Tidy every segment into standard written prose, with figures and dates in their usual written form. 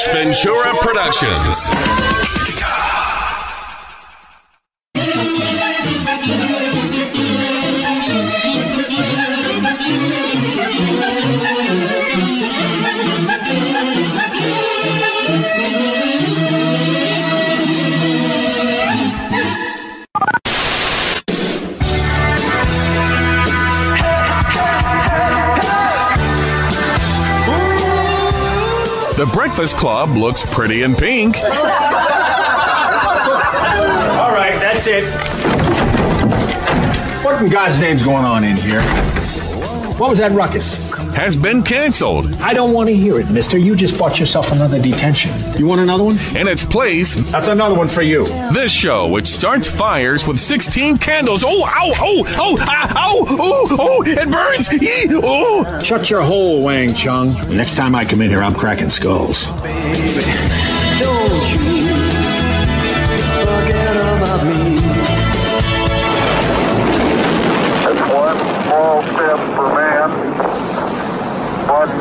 Smash Ventura Productions. The Breakfast Club looks pretty in pink. All right, that's it. What in God's name's going on in here? What was that ruckus? Has been canceled. I don't want to hear it, mister. You just bought yourself another detention. You want another one? In its place, That's another one for you. this show, which starts fires with 16 candles. Oh, ow, oh, oh, ah, ow, oh, oh, it burns. Oh. Shut your hole, Wang Chung. Next time I come in here, I'm cracking skulls. Don't you forget about me. It's one small step for man, one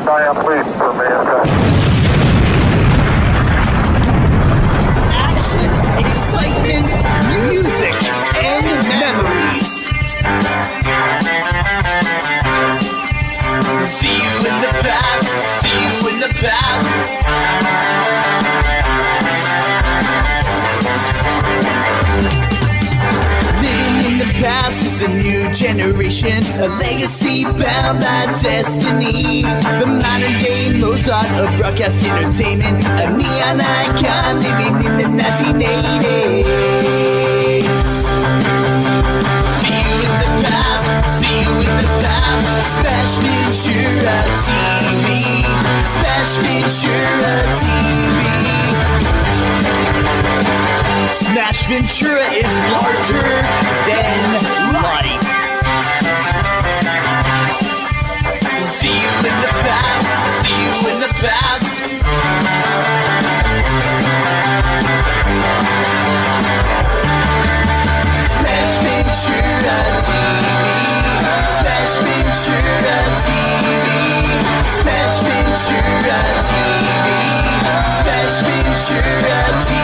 giant leap for mankind. Action, excitement, music, and memories. See you in the past, see you in the past. Living in the past is a new generation, a legacy bound by destiny. The modern day Mozart of broadcast entertainment, a neon icon living in the 1980s. See you in the past, see you in the past. Smash Ventura TV, Smash Ventura TV. Smash Ventura is larger than life. See you in the past, see you in the past. Smash Ventura TV, Smash Ventura TV, Smash Ventura TV, Smash Ventura TV.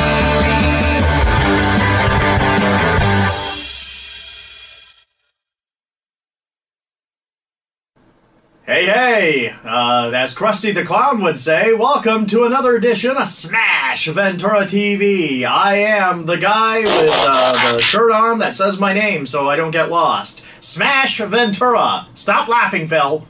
Hey, hey! As Krusty the Clown would say, welcome to another edition of Smash Ventura TV. I am the guy with the shirt on that says my name so I don't get lost. Smash Ventura. Stop laughing, Phil.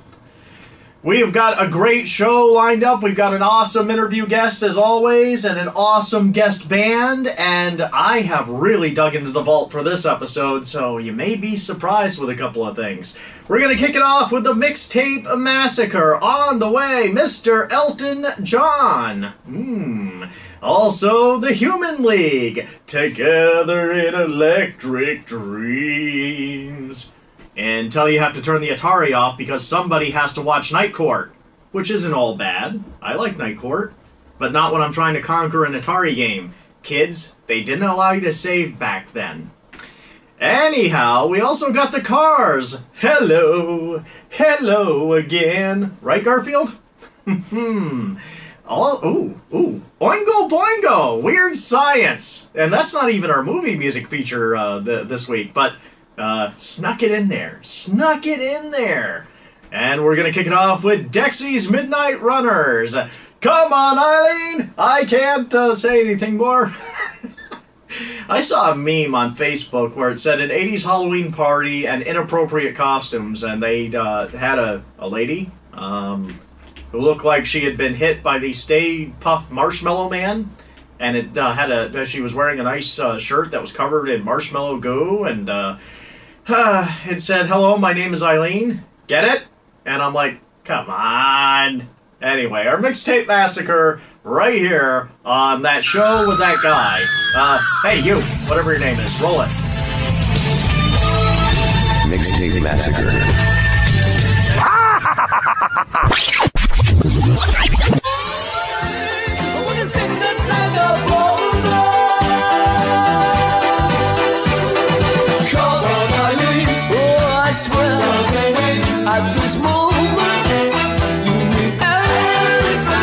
We've got a great show lined up. We've got an awesome interview guest, as always, and an awesome guest band, and I have really dug into the vault for this episode, so you may be surprised with a couple of things. We're going to kick it off with the Mixtape Massacre. On the way, Mr. Elton John. Also, the Human League. Together in Electric Dreams. Until you have to turn the Atari off because somebody has to watch Night Court. Which isn't all bad. I like Night Court. But not when I'm trying to conquer an Atari game. Kids, they didn't allow you to save back then. Anyhow, we also got the Cars. Hello. Hello again. Right, Garfield? Ooh. Oingo Boingo. Weird Science. And that's not even our movie music feature this week. But snuck it in there. Snuck it in there. And we're going to kick it off with Dexie's Midnight Runners. Come on, Eileen. I can't say anything more. I saw a meme on Facebook where it said an 80's Halloween party and inappropriate costumes, and they had a lady who looked like she had been hit by the Stay Puft Marshmallow Man, and it she was wearing a nice shirt that was covered in marshmallow goo, and it said, "Hello, my name is Eileen. Get it?" And I'm like, come on. Anyway, our Mixtape Massacre right here on that show with that guy. Hey, you, whatever your name is, roll it. Mixtape Massacre. I swear, at this moment, you mean everything.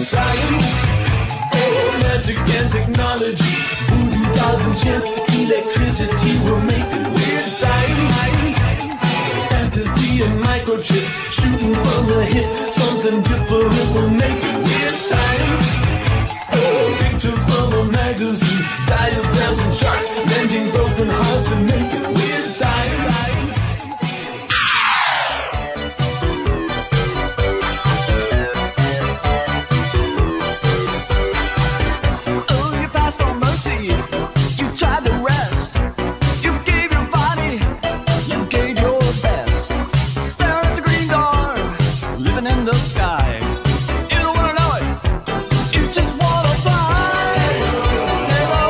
science. Oh, magic and technology, voodoo dolls and chants, electricity will make it weird science. Fantasy and microchips, shooting from the hip, something different will make it weird science. Oh, pictures from a magazine, diagrams and charts, mending broken hearts and make it weird science. You tried the rest. You gave your body. You gave your best. Stare at the green door, living in the sky. You don't wanna know it. You just wanna fly. Hello.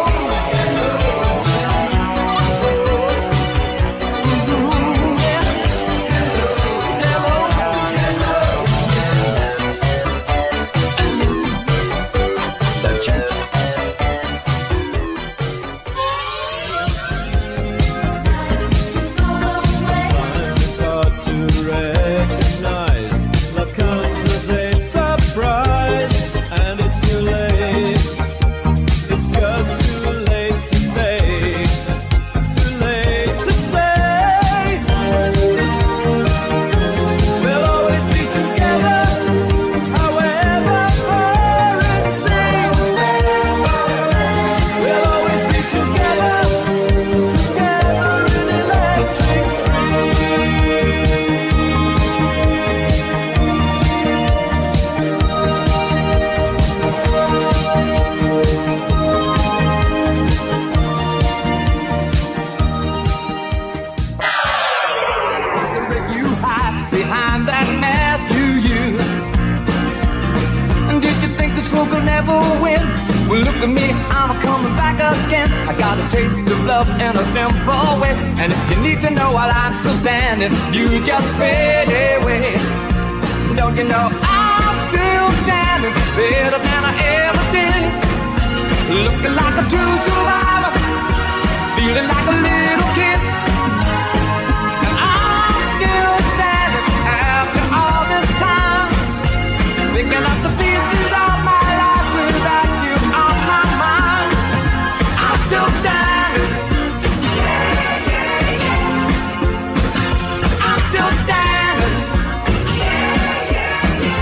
Yeah. Hello. The church. Well, look at me, I'm coming back again. I got a taste of love in a simple way. And if you need to know while I'm still standing, you just fade away. Don't you know I'm still standing, better than I ever did. Looking like a true survivor, feeling like a little kid. And I'm still standing after all this time, picking up the pieces of my life without you on my mind. I'm still standing. Yeah, yeah, yeah. I'm still standing. Yeah, yeah, yeah.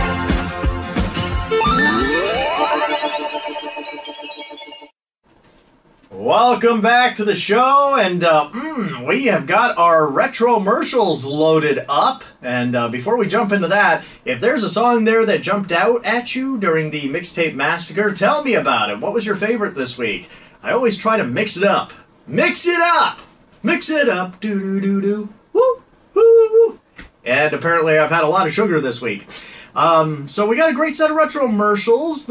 Welcome back to the show, and we have got our retro Mercials loaded up. And before we jump into that, if there's a song there that jumped out at you during the Mixtape Massacre, tell me about it. What was your favorite this week? I always try to mix it up. Mix it up! Mix it up! Do-do-do-do. Woo! Woo! And apparently I've had a lot of sugar this week. So we got a great set of retro Mercials.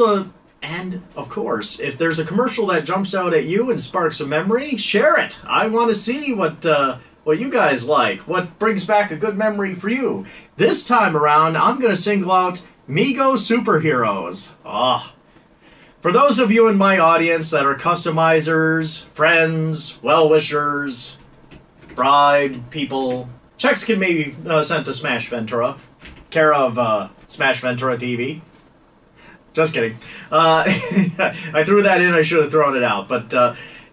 And, of course, if there's a commercial that jumps out at you and sparks a memory, share it. I want to see what you guys like, what brings back a good memory for you. This time around, I'm going to single out Mego Superheroes. Oh. For those of you in my audience that are customizers, friends, well-wishers, bribe people, checks can be sent to Smash Ventura, care of Smash Ventura TV. Just kidding. I threw that in, I should have thrown it out. But,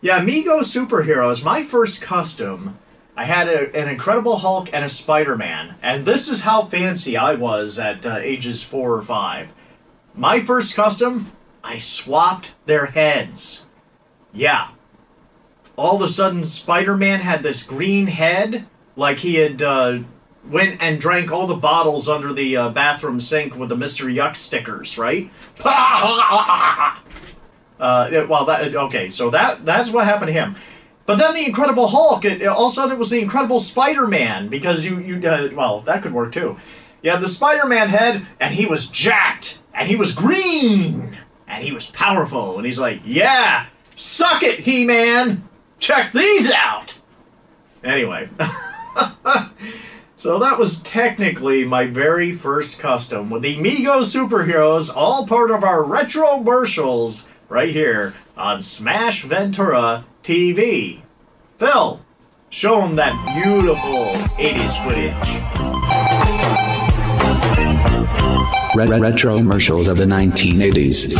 yeah, Mego Superheroes, my first custom, I had an Incredible Hulk and a Spider-Man. And this is how fancy I was at ages 4 or 5. My first custom, I swapped their heads. Yeah. All of a sudden, Spider-Man had this green head, like he had went and drank all the bottles under the bathroom sink with the Mr. Yuck stickers, right? Okay, so that's what happened to him. But then the Incredible Hulk, all of a sudden it was the Incredible Spider-Man, because well, that could work too. You had the Spider-Man head, and he was jacked, and he was green, and he was powerful, and he's like, yeah, suck it, He-Man, check these out! Anyway. So that was technically my very first custom with the Mego Superheroes, all part of our retro Mercials right here on Smash Ventura TV. Phil, show them that beautiful 80s footage. Retro Mercials of the 1980s.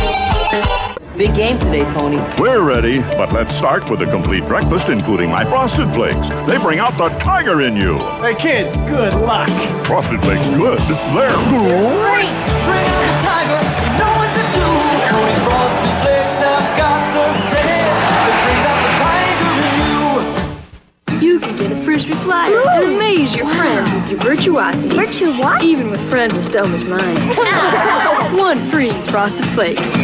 Big game today, Tony. We're ready, but let's start with a complete breakfast, including my Frosted Flakes. They bring out the tiger in you. Hey, kid, good luck. Frosted Flakes, good. They're great. Bring out the tiger, you know what to do. Tony's Frosted Flakes have got the taste that brings out the tiger in you. You can get a frisbee flyer and amaze your friends with your virtuosity. Virtuosity? Even with friends as dumb as mine. One free Frosted Flakes.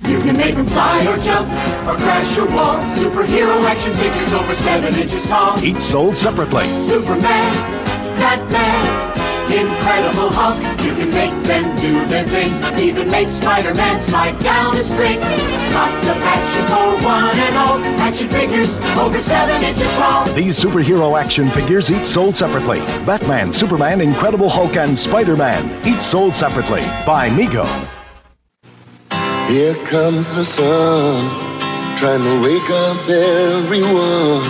You can make them fly or jump or crash your wall. Superhero action figures over 7 inches tall. Each sold separately. Superman, Batman, Incredible Hulk. You can make them do their thing. Even make Spider-Man slide down a string. Lots of action for one and all. Action figures over 7 inches tall. These superhero action figures each sold separately. Batman, Superman, Incredible Hulk, and Spider-Man. Each sold separately. By Mego. Here comes the sun, trying to wake up everyone.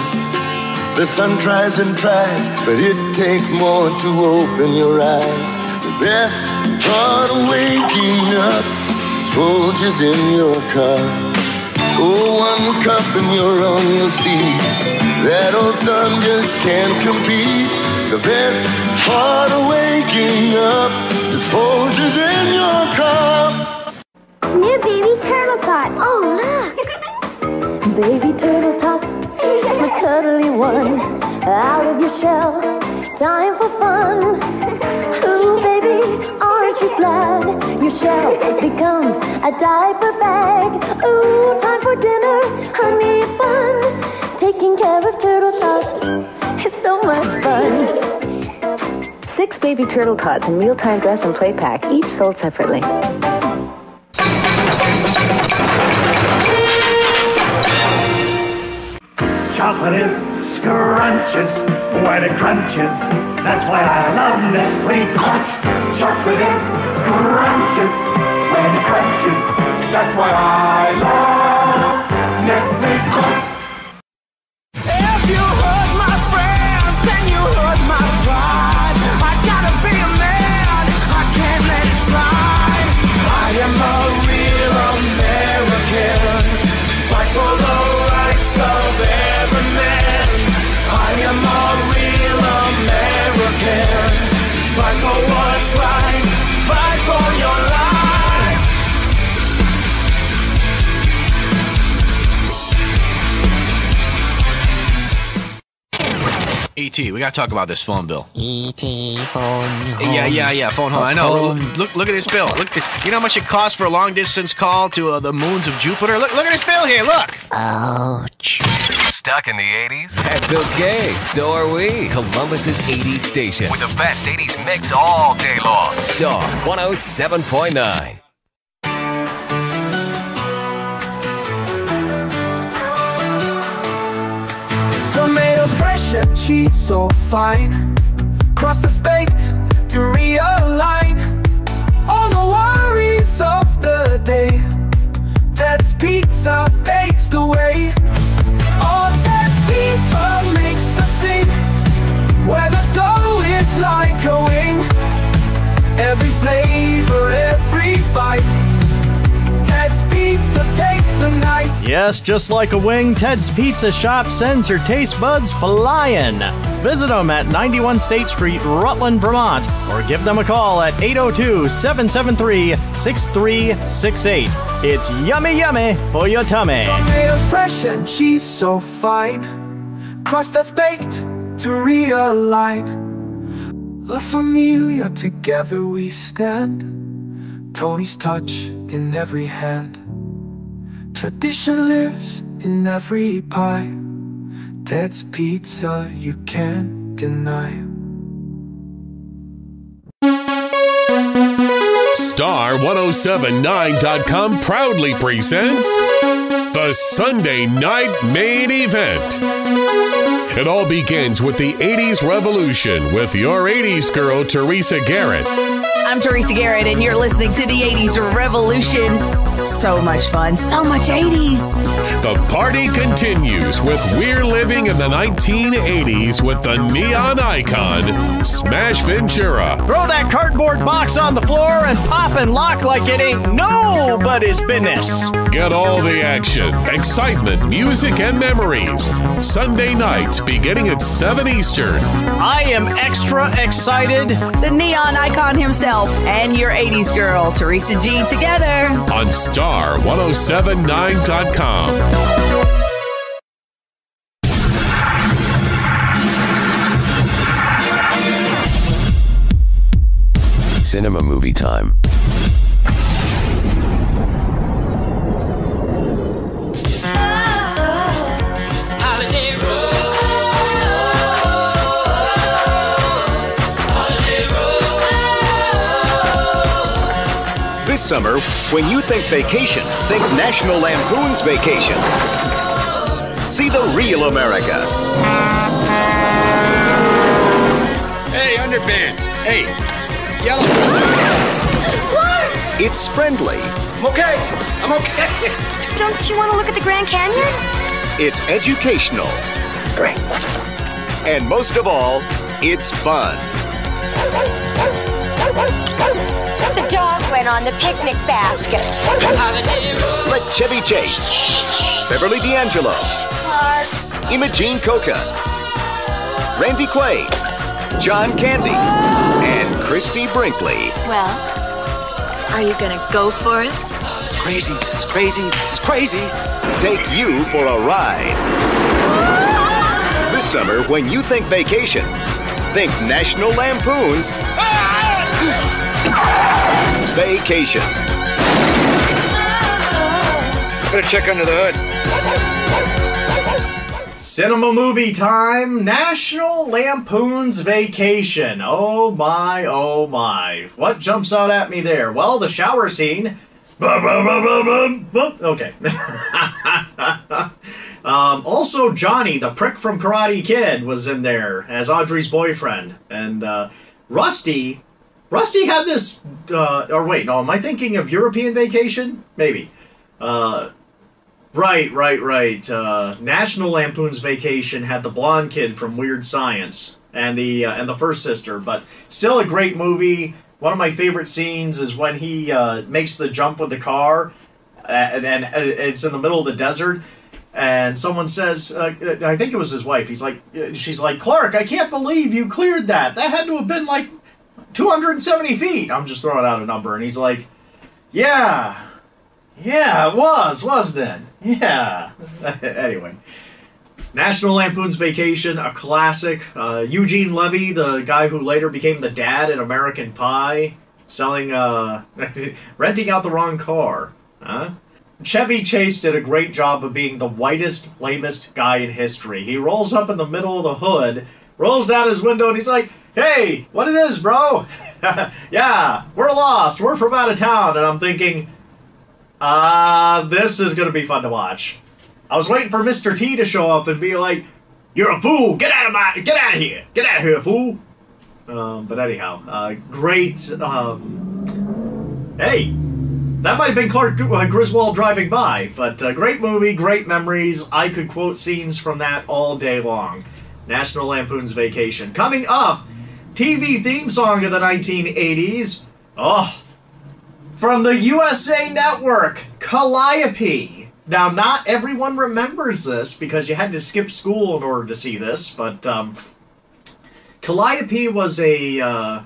The sun tries and tries, but it takes more to open your eyes. The best part of waking up is Folgers in your car. Oh, one cup and you're on your feet. That old sun just can't compete. The best part of waking up is Folgers in your car. New baby turtle tots. Oh, look. Baby turtle tots, the cuddly one. Out of your shell, time for fun. Ooh, baby, aren't you glad? Your shell becomes a diaper bag. Ooh, time for dinner, honey, fun. Taking care of turtle tots, it's so much fun. 6 baby turtle tots in mealtime dress and play pack, each sold separately. Chocolate is scrumptious when it crunches. That's why I love Nestle Crunch. Chocolate is scrumptious when it crunches. That's why I love Nestle Crunch. If you hurt my friends, then you hurt my pride. I gotta be a man, I can't let it slide. I am a real American. Fight for the rights of every man. I am a real American. Fight for what's right. Fight for your life. E.T., we gotta talk about this phone bill. E.T. phone home. Yeah, phone home. I know. Look at this bill. Look, you know how much it costs for a long-distance call to the moons of Jupiter? Look at this bill here, look! Ouch. Stuck in the 80s? That's okay, so are we. Columbus's 80s station. With the best 80s mix all day long. Star 107.9. Tomatoes fresh and cheese so fine. Crust baked to realign all the worries of the day. Ted's Pizza paves the way. Oh, Ted's Pizza makes the scene where the dough is like a wing. Every flavor, every bite. Ted's Pizza takes the night. Yes, just like a wing, Ted's Pizza Shop sends your taste buds flying. Visit them at 91 State Street, Rutland, Vermont, or give them a call at 802-773-6368. It's yummy for your tummy. Tomatoes fresh and cheese so fine. Crust that's baked to realign. La Familia, together we stand. Tony's touch in every hand. Tradition lives in every pie. Ted's Pizza you can't deny. Star1079.com proudly presents the Sunday Night Main Event. It all begins with the 80s revolution with your 80s girl, Teresa Garrett. I'm Teresa Garrett, and you're listening to the 80s Revolution. So much fun, so much 80s. The party continues with We're Living in the 1980s with the neon icon, Smash Ventura. Throw that cardboard box on the floor and pop and lock like it ain't nobody's business. Get all the action, excitement, music, and memories. Sunday nights beginning at 7 Eastern. I am extra excited. The neon icon himself and your 80s girl, Teresa G, together. On Star1079.com. Cinema movie time. This summer, when you think vacation, think National Lampoon's Vacation. See the real America. Hey, underpants. Hey, yellow. It's friendly. I'm okay. I'm okay. Don't you want to look at the Grand Canyon? It's educational. Great. And most of all, it's fun. The dog went on the picnic basket. Let Chevy Chase, Beverly D'Angelo, Imogene Coca, Randy Quaid, John Candy, and Christy Brinkley. Well, are you gonna go for it? This is crazy. This is crazy. This is crazy. Take you for a ride. This summer, when you think vacation, think National Lampoon's Vacation. Better check under the hood. Cinema movie time. National Lampoon's Vacation. Oh my, oh my. What jumps out at me there? Well, the shower scene. Okay. Also, Johnny, the prick from Karate Kid, was in there as Audrey's boyfriend. And Rusty had this, or wait, no, am I thinking of European Vacation? Maybe. Right. National Lampoon's Vacation had the blonde kid from Weird Science and the first sister, but still a great movie. One of my favorite scenes is when he makes the jump with the car, and it's in the middle of the desert, and someone says, I think it was his wife, she's like, Clark, I can't believe you cleared that. That had to have been like 270 feet. I'm just throwing out a number. And he's like, yeah, it was, wasn't it? Yeah. Anyway. National Lampoon's Vacation, a classic. Eugene Levy, the guy who later became the dad in American Pie, selling, renting out the wrong car. Huh? Chevy Chase did a great job of being the whitest, lamest guy in history. He rolls up in the middle of the hood, rolls down his window, and he's like, hey, what it is, bro? Yeah, we're lost. We're from out of town. And I'm thinking, this is going to be fun to watch. I was waiting for Mr. T to show up and be like, you're a fool. Get out of here. Get out of here, fool. But anyhow, great. Hey, that might have been Clark Griswold driving by. But great movie, great memories. I could quote scenes from that all day long. National Lampoon's Vacation. Coming up, TV theme song of the 1980s. Oh, from the USA Network, Calliope. Now, not everyone remembers this because you had to skip school in order to see this, but Calliope was a...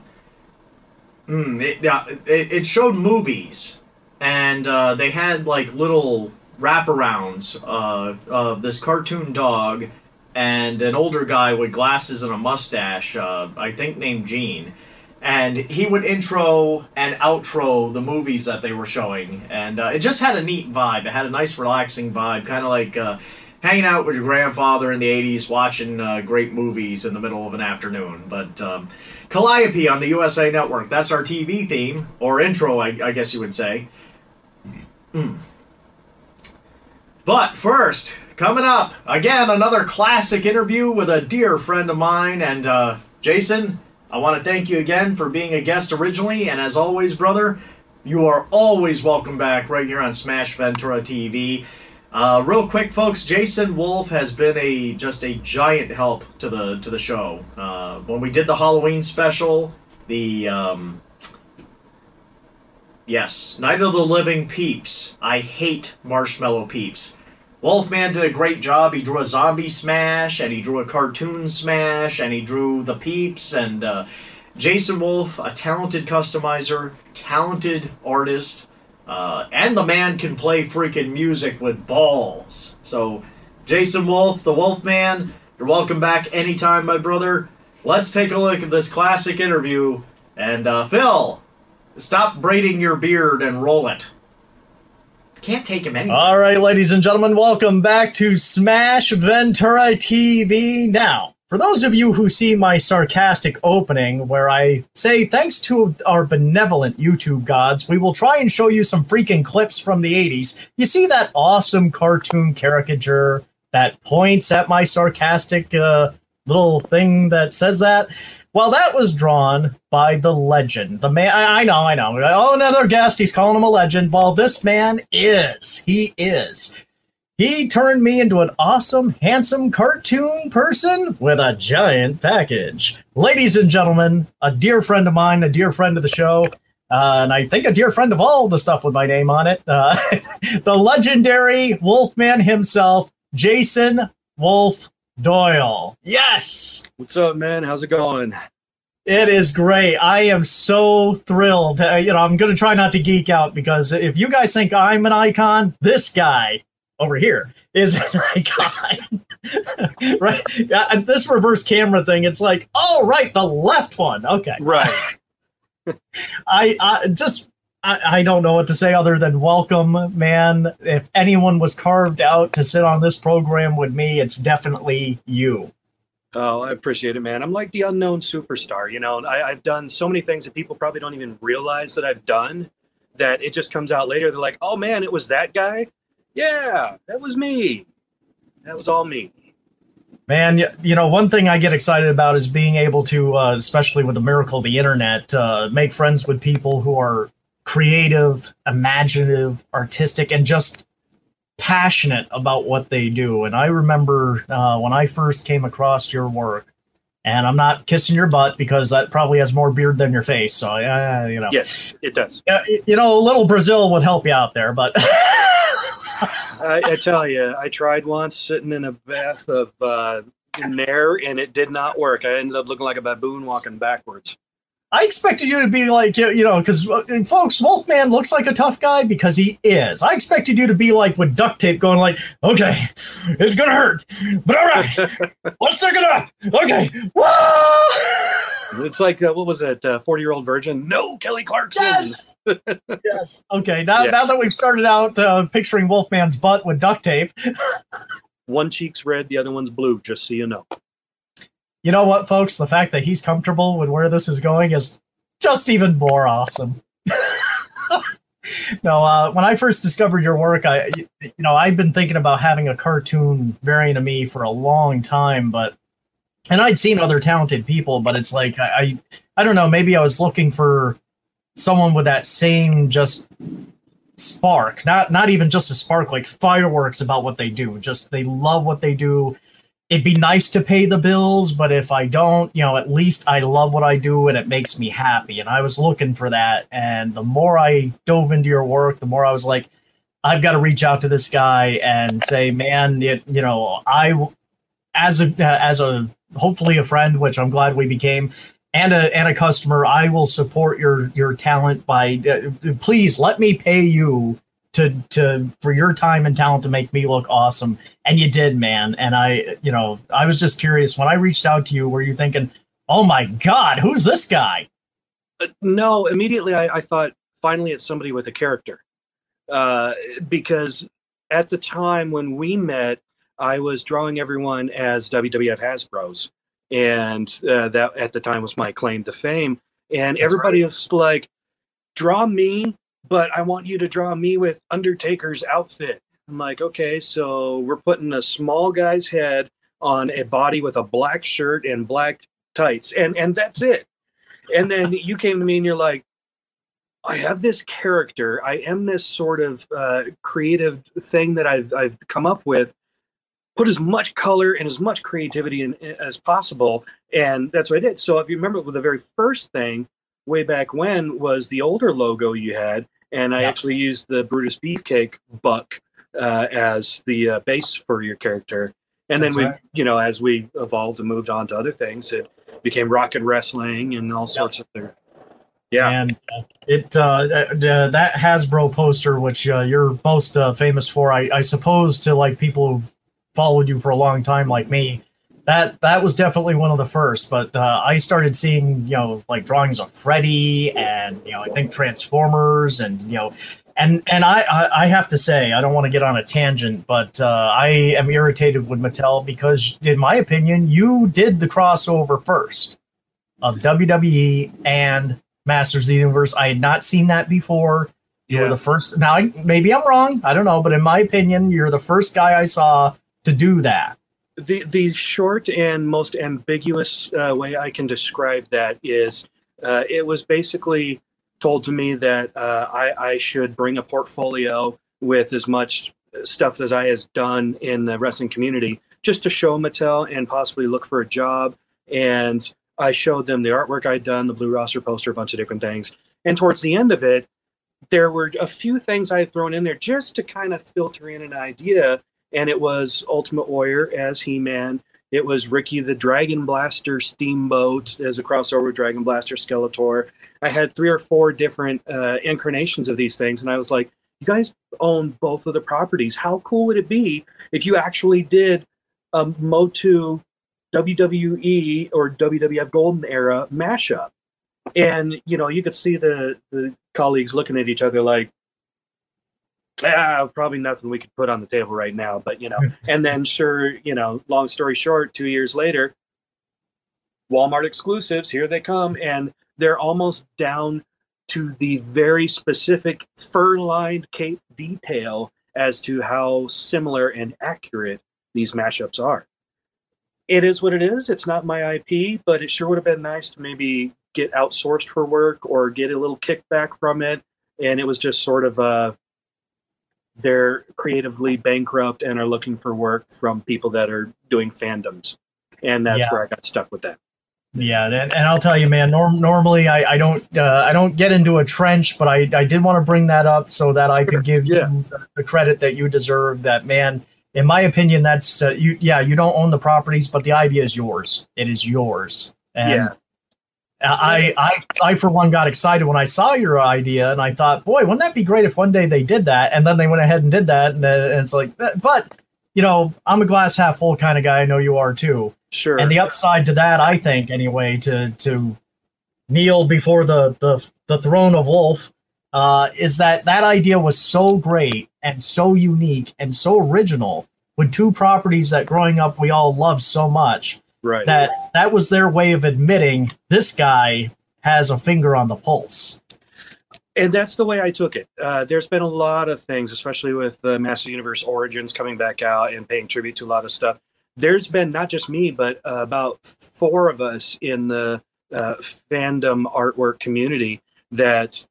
it showed movies, and they had like little wraparounds of this cartoon dog and an older guy with glasses and a mustache, I think named Gene. And he would intro and outro the movies that they were showing. And it just had a neat vibe. It had a nice, relaxing vibe. Kind of like hanging out with your grandfather in the 80s, watching great movies in the middle of an afternoon. But Calliope on the USA Network. That's our TV theme. Or intro, I guess you would say. But first, coming up, again, another classic interview with a dear friend of mine. And Jason, I want to thank you again for being a guest originally, and as always, brother, you are always welcome back right here on Smash Ventura TV. Real quick, folks, Jason Wulf has been just a giant help to the show. When we did the Halloween special, yes, Night of the Living Peeps. I hate marshmallow peeps. Wolfman did a great job. He drew a zombie Smash, and he drew a cartoon Smash, and he drew the Peeps, and Jason Wulf, a talented customizer, talented artist, and the man can play freaking music with balls. So, Jason Wulf, the Wolfman, you're welcome back anytime, my brother. Let's take a look at this classic interview. And, Phil, stop braiding your beard and roll it. Can't take him anywhere. All right, ladies and gentlemen, welcome back to Smash Ventura TV. Now, for those of you who see my sarcastic opening where I say, thanks to our benevolent YouTube gods, we will try and show you some freaking clips from the 80s. You see that awesome cartoon caricature that points at my sarcastic little thing that says that? Well, that was drawn by the legend. The man, I know. Oh, another guest, he's calling him a legend. Well, this man is. He is. He turned me into an awesome, handsome cartoon person with a giant package. Ladies and gentlemen, a dear friend of mine, a dear friend of the show, and I think a dear friend of all the stuff with my name on it, the legendary Wolfman himself, Jason Wulf Doyle. Yes! What's up, man? How's it going? It is great. I am so thrilled. I'm going to try not to geek out because if you guys think I'm an icon, this guy over here is an icon. Right? This reverse camera thing, it's like, oh, right, the left one. Okay. Right. I don't know what to say other than welcome, man. If anyone was carved out to sit on this program with me, it's definitely you. Oh, I appreciate it, man. I'm like the unknown superstar, you know. I've done so many things that people probably don't even realize that I've done, that it just comes out later. They're like, oh, man, it was that guy? Yeah, that was me. That was all me. Man, one thing I get excited about is being able to, especially with the miracle of the internet, make friends with people who are creative, imaginative, artistic, and just passionate about what they do. And I remember when I first came across your work, and I'm not kissing your butt because that probably has more beard than your face. So, Yes, it does. A little Brazil would help you out there, but I tell you, I tried once sitting in a bath of Nair, and it did not work. I ended up looking like a baboon walking backwards. I expected you to be like, because folks, Wolfman looks like a tough guy because he is. I expected you to be like with duct tape going like, okay, it's going to hurt, but all right, let's suck it up. Okay. Whoa! It's like, what was it, 40-Year-Old Virgin? No, Kelly Clarkson. Yes. Yes. Okay. Now that we've started out picturing Wolfman's butt with duct tape. One cheek's red, the other one's blue, just so you know. You know what, folks? The fact that he's comfortable with where this is going is just even more awesome. No, when I first discovered your work, I've been thinking about having a cartoon variant of me for a long time, and I'd seen other talented people, but it's like, I don't know, maybe I was looking for someone with that same just spark, not even just a spark, like fireworks about what they do. Just, they love what they do. It'd be nice to pay the bills, but if I don't, at least I love what I do and it makes me happy. And I was looking for that. And the more I dove into your work, the more I was like, I've got to reach out to this guy and say, man, I, as a hopefully a friend, which I'm glad we became, and a customer, I will support your talent by please let me pay you for your time and talent to make me look awesome. And you did, man. And I was just curious, when I reached out to you, were you thinking, oh my God, who's this guy? No, immediately I thought, finally it's somebody with a character. Because at the time when we met, I was drawing everyone as WWF Hasbros. And that at the time was my claim to fame. And that's everybody was like, draw me, but I want you to draw me with Undertaker's outfit. I'm like, okay, so we're putting a small guy's head on a body with a black shirt and black tights, and that's it. And then you came to me and you're like, I have this character. I am this sort of creative thing that I've come up with. Put as much color and as much creativity in as possible. And that's what I did. So if you remember, the very first thing way back when was the older logo you had. And I actually used the Brutus Beefcake buck as the base for your character. And then as we evolved and moved on to other things, it became rock and wrestling and all sorts of things. Yeah, and that Hasbro poster, which you're most famous for, I suppose, to like people who've followed you for a long time, like me, that was definitely one of the first. But I started seeing, like drawings of Freddy and I think Transformers and and I have to say, I don't want to get on a tangent, but I am irritated with Mattel because, in my opinion, you did the crossover first of WWE and Masters of the Universe. I had not seen that before. You were the first. Now, maybe I'm wrong. I don't know. But in my opinion, you're the first guy I saw to do that. The short and most ambiguous way I can describe that is it was basically told to me that I should bring a portfolio with as much stuff as I has done in the wrestling community just to show Mattel and possibly look for a job. And I showed them the artwork I'd done, the blue roster poster, a bunch of different things. And towards the end of it, there were a few things I had thrown in there just to kind of filter in an idea. And it was Ultimate Warrior as He-Man. It was Ricky the Dragon Blaster Steamboat as a crossover with Dragon Blaster Skeletor. I had 3 or 4 different incarnations of these things. And I was like, you guys own both of the properties. How cool would it be if you actually did a Motu WWE or WWF Golden Era mashup? And, you could see the colleagues looking at each other like, probably nothing we could put on the table right now. But, and then sure, long story short, 2 years later, Walmart exclusives, here they come. And they're almost down to the very specific fur-lined cape detail as to how similar and accurate these mashups are. It is what it is. It's not my IP, but it sure would have been nice to maybe get outsourced for work or get a little kickback from it. And it was just sort of they're creatively bankrupt and are looking for work from people that are doing fandoms. And that's where I got stuck with that. Yeah, and I'll tell you, man, normally I don't get into a trench, but I did want to bring that up so that I could give you the credit that you deserve. That, man, in my opinion, that's you don't own the properties, but the idea is yours. It is yours. And I for one got excited when I saw your idea, and I thought, boy, wouldn't that be great if one day they did that? And then they went ahead and did that, and it's like, but I'm a glass half full kind of guy. I know you are too. Sure. And the upside to that, I think, anyway, to kneel before the throne of Wulf, is that idea was so great and so unique and so original with 2 properties that growing up we all loved so much. Right. That was their way of admitting this guy has a finger on the pulse. And that's the way I took it. There's been a lot of things, especially with the Master Universe Origins coming back out and paying tribute to a lot of stuff. There's been not just me, but about 4 of us in the fandom artwork community that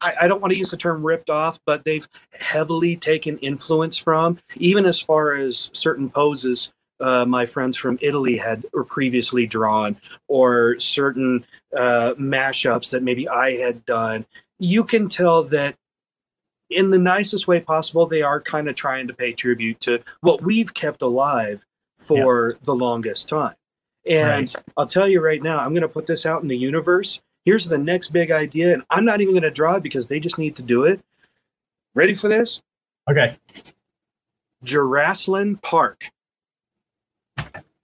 I don't want to use the term ripped off, but they've heavily taken influence from, even as far as certain poses my friends from Italy had previously drawn, or certain mashups that maybe I had done. You can tell that in the nicest way possible, they are kind of trying to pay tribute to what we've kept alive for the longest time. And I'll tell you right now, I'm going to put this out in the universe. Here's the next big idea, and I'm not even going to draw it because they just need to do it. Ready for this? Okay. Jurassic Park.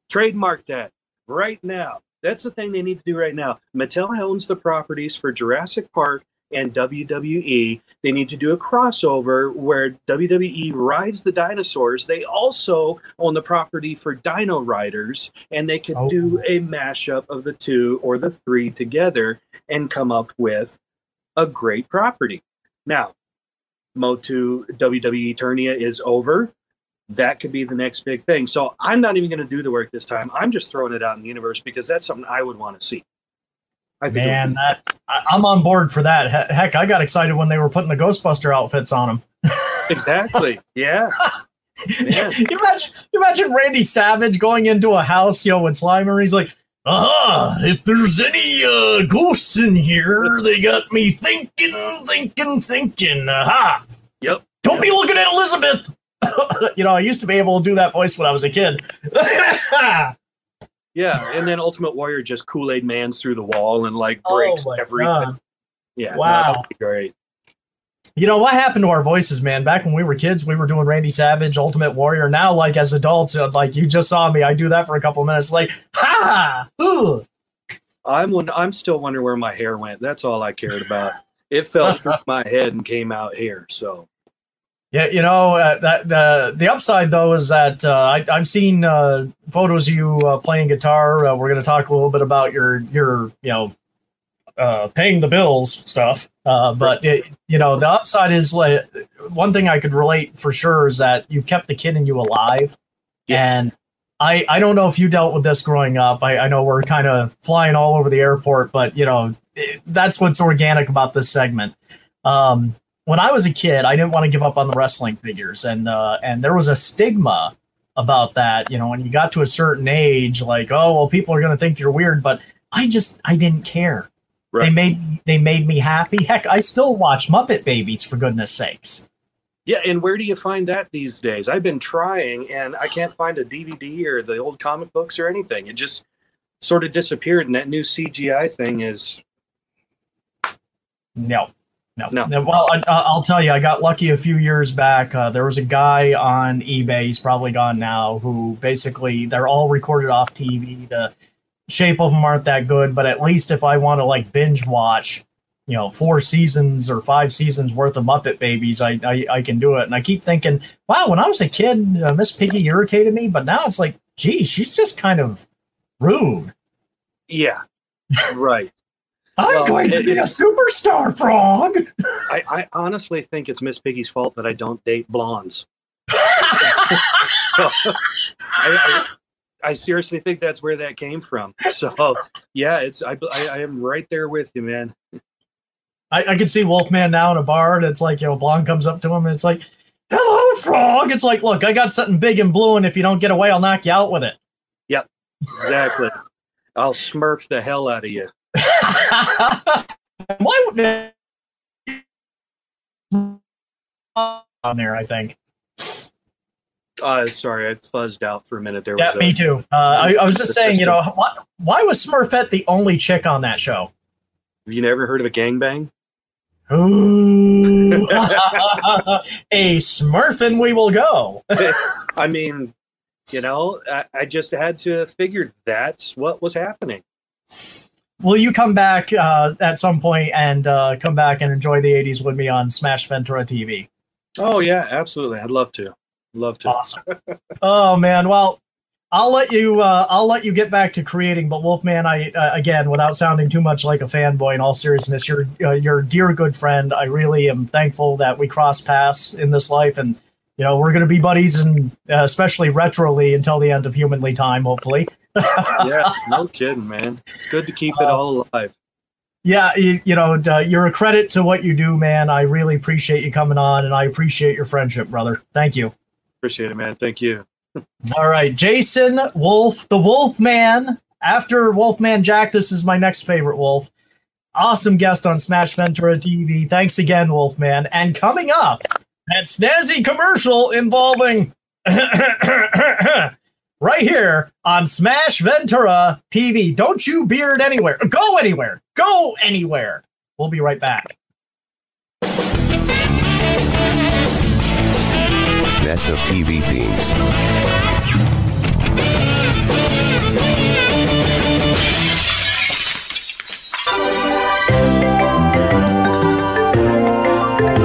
Trademark that right now. That's the thing they need to do right now. Mattel owns the properties for Jurassic Park and WWE. They need to do a crossover where WWE rides the dinosaurs. They also own the property for Dino Riders, and they could do a mashup of the 2 or the 3 together and come up with a great property. Now, Motu WWE Eternia is over. That could be the next big thing. So I'm not even going to do the work this time. I'm just throwing it out in the universe because that's something I would want to see. Man, I'm on board for that. Heck, I got excited when they were putting the Ghostbuster outfits on them. Exactly. Yeah. You imagine Randy Savage going into a house, with Slimer. He's like, if there's any ghosts in here, they got me thinking. Aha. Yep. Don't be looking at Elizabeth. I used to be able to do that voice when I was a kid. Yeah, and then Ultimate Warrior just Kool-Aid Mans through the wall and breaks everything. God. Yeah, wow, that'd be great. What happened to our voices, man? Back when we were kids, we were doing Randy Savage, Ultimate Warrior. Now, as adults, you just saw me, I do that for a couple of minutes. Ha! Ooh. I'm still wondering where my hair went. That's all I cared about. It fell through my head and came out here. So. Yeah, the upside though is that I've seen photos of you playing guitar. We're going to talk a little bit about your paying the bills stuff. But the upside is one thing I could relate for sure is that you've kept the kid in you alive. Yeah. And I don't know if you dealt with this growing up. I know we're kind of flying all over the airport, but that's what's organic about this segment. When I was a kid, I didn't want to give up on the wrestling figures, and there was a stigma about that. When you got to a certain age, people are going to think you're weird, but I didn't care. Right. They made me happy. Heck, I still watch Muppet Babies, for goodness sakes. Yeah, and where do you find that these days? I've been trying, and I can't find a DVD or the old comic books or anything. It just sort of disappeared, and that new CGI thing is... No. Well, I'll tell you, I got lucky a few years back. There was a guy on eBay, he's probably gone now, who basically, they're all recorded off TV. The shape of them aren't that good, but at least if I want to binge watch, 4 seasons or 5 seasons worth of Muppet Babies, I can do it. And I keep thinking, wow, when I was a kid, Miss Piggy irritated me, but now it's geez, she's just kind of rude. Yeah, right. I'm going to be a superstar, Frog. I honestly think it's Miss Piggy's fault that I don't date blondes. I seriously think that's where that came from. So yeah, I am right there with you, man. I can see Wolfman now in a bar, and it's blonde comes up to him, and it's hello, Frog. It's look, I got something big and blue, and if you don't get away, I'll knock you out with it. Yep, exactly. I'll smurf the hell out of you. Why would they on there? I think. Sorry, I fuzzed out for a minute there. Me too. I was just saying, why was Smurfette the only chick on that show? Have you never heard of a gangbang? Ooh, a Smurfin' we will go. I mean, I just had to figure that's what was happening. Will you come back at some point and come back and enjoy the 80s with me on Smash Ventura TV? Oh, yeah, absolutely. I'd love to. Awesome. Oh, man. Well, I'll let you get back to creating. But Wolfman, again, without sounding too much like a fanboy, in all seriousness, you're a dear good friend. I really am thankful that we cross paths in this life. And, we're going to be buddies, and especially retroly until the end of humanly time, hopefully. Yeah, no kidding, man. It's good to keep it all alive. Yeah, you're a credit to what you do, man. I really appreciate you coming on, and I appreciate your friendship, brother. Thank you. Appreciate it, man. Thank you. All right, Jason Wolf, the Wolfman. After Wolfman Jack, this is my next favorite Wolf. Awesome guest on Smash Ventura TV. Thanks again, Wolfman. And coming up, that snazzy commercial involving right here on Smash Ventura TV. Don't you beard anywhere. Go anywhere. Go anywhere. We'll be right back. Best of TV themes.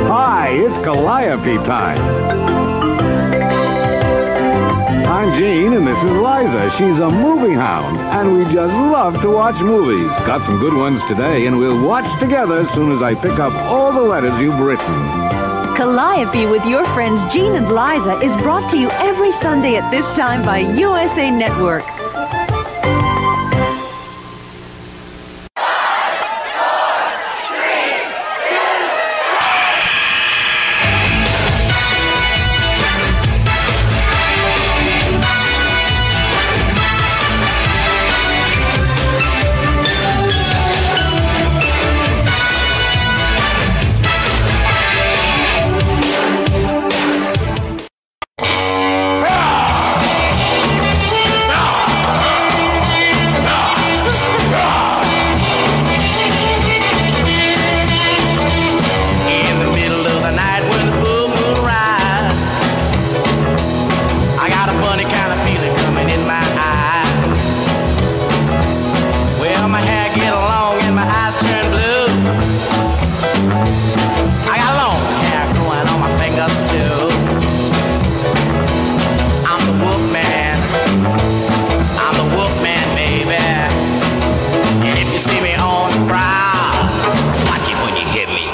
Hi, it's Calliope time. I'm Gene, and this is Liza. She's a movie hound, and we just love to watch movies. Got some good ones today, and we'll watch together as soon as I pick up all the letters you've written. Calliope with your friends Gene and Liza is brought to you every Sunday at this time by USA Network.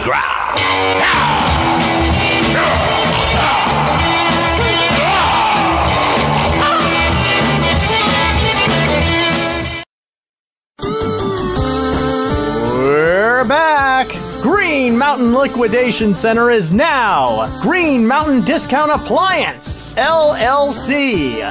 growl. We're back! Green Mountain Liquidation Center is now Green Mountain Discount Appliance, LLC.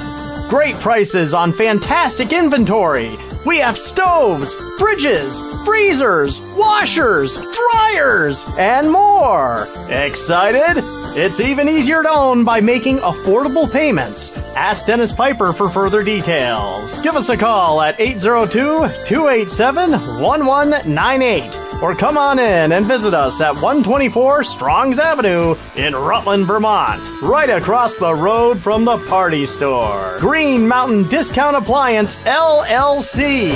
Great prices on fantastic inventory. We have stoves, fridges, freezers, washers, dryers, and more. Excited? It's even easier to own by making affordable payments. Ask Dennis Piper for further details. Give us a call at 802-287-1198 or come on in and visit us at 124 Strongs Avenue in Rutland, Vermont, right across the road from the party store. Green Mountain Discount Appliance, LLC.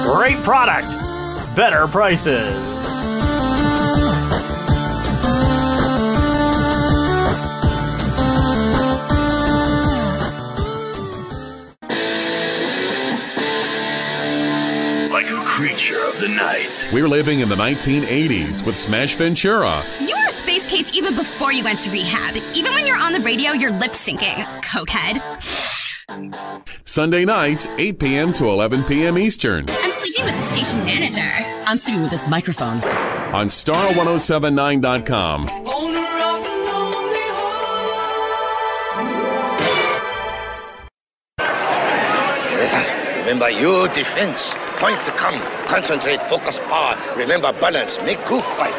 Great product, better prices. Like a creature of the night. We're living in the 1980s with Smash Ventura. You were a space case even before you went to rehab. Even when you're on the radio, you're lip syncing, cokehead. Sunday nights, 8 p.m. to 11 p.m. Eastern. I'm sleeping with the station manager. I'm sleeping with this microphone. On star1079.com. Listen, remember your defense. Points come. Concentrate, focus, power. Remember balance. Make good fight.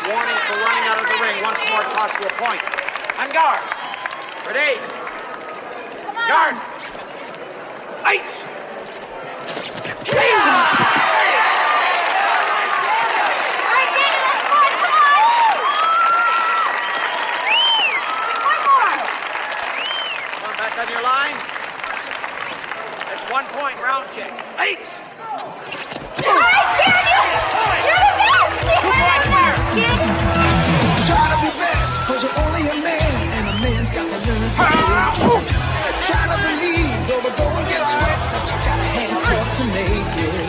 Warning for running out of the ring. Once more, cost you a point. On guard. Ready. Guard. Eight. Back on your line. It's 1 point round kick. Eight. You're the best! Try to be best, cause you're only a man, and a man's got to learn to take. Try to believe, though the going gets rough, that you gotta hang tough to make it.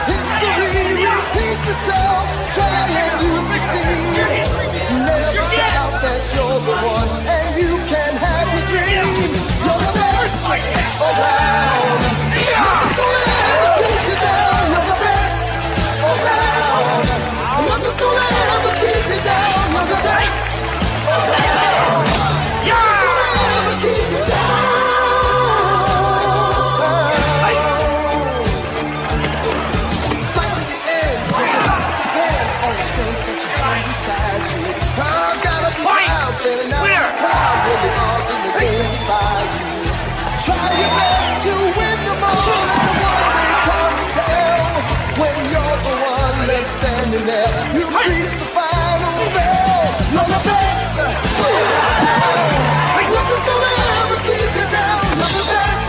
History repeats itself, try and you succeed. Never doubt that you're the one, and you can have your dream. You're the best around. Nothing's gonna ever keep you down. You're the best around. Nothing's gonna ever keep you down. You're the best around. Nothing's gonna ever keep you down. Fight to the end, 'cause you're not at the end. All the strength that you have inside you. I gotta be proud, standing out in the crowd with the odds in the game defy you. Try your best to win them all, and one day time will tell. When you're the one that's standing there, you reach the final bell. You're the best around. Nothing's gonna ever keep you down. You're the best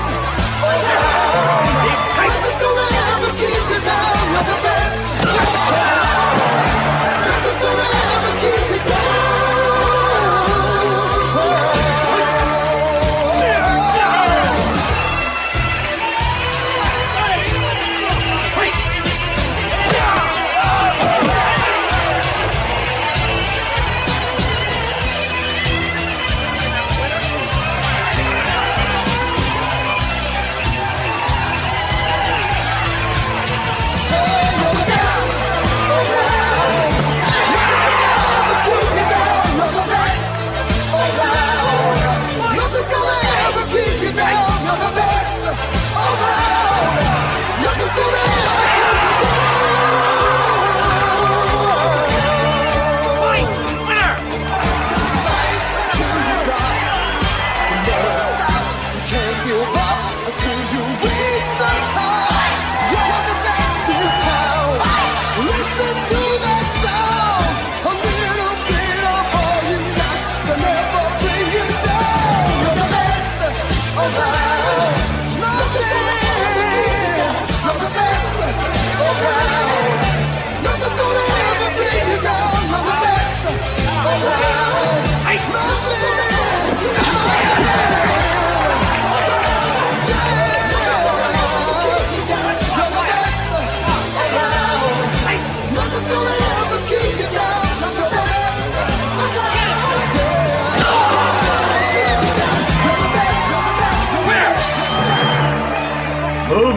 around. Nothing's gonna ever keep you down. You're the best around. Nothing's gonna ever keep you down.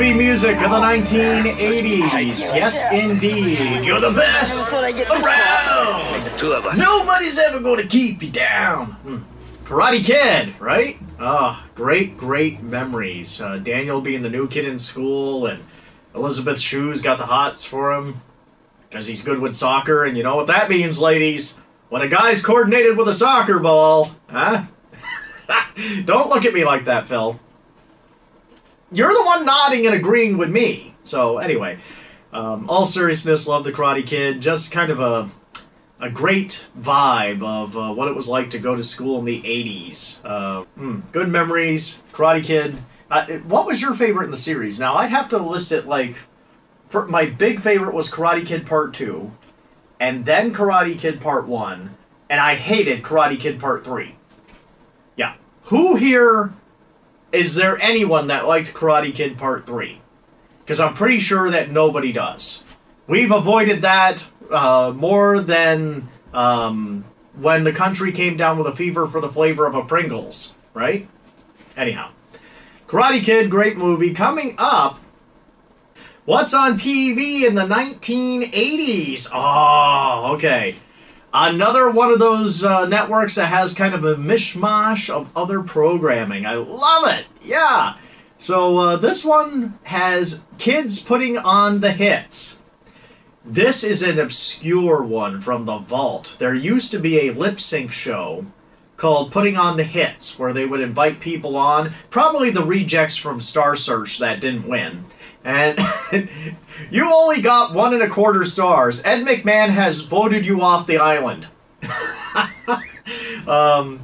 TV music of the 1980s. Yes, indeed. You're the best around. The two of us. Nobody's ever going to keep you down. Karate Kid, right? Oh, great memories. Daniel being the new kid in school, and Elizabeth Shue's got the hots for him because he's good with soccer, and you know what that means, ladies. When a guy's coordinated with a soccer ball, huh? Don't look at me like that, Phil. You're the one nodding and agreeing with me. So, anyway, all seriousness, love the Karate Kid. Just kind of a great vibe of what it was like to go to school in the 80s. Good memories, Karate Kid. What was your favorite in the series? Now, I'd have to list it like... my big favorite was Karate Kid Part 2, and then Karate Kid Part 1, and I hated Karate Kid Part 3. Yeah. Who here... is there anyone that liked Karate Kid Part 3? Because I'm pretty sure that nobody does. We've avoided that more than when the country came down with a fever for the flavor of a Pringles, right? Anyhow. Karate Kid, great movie. Coming up, what's on TV in the 1980s? Oh, okay. Another one of those networks that has kind of a mishmash of other programming. I love it! Yeah! So this one has kids putting on the hits. This is an obscure one from the vault. There used to be a lip sync show called Putting on the Hits, where they would invite people on, probably the rejects from Star Search that didn't win. And you only got 1 1/4 stars. Ed McMahon has voted you off the island.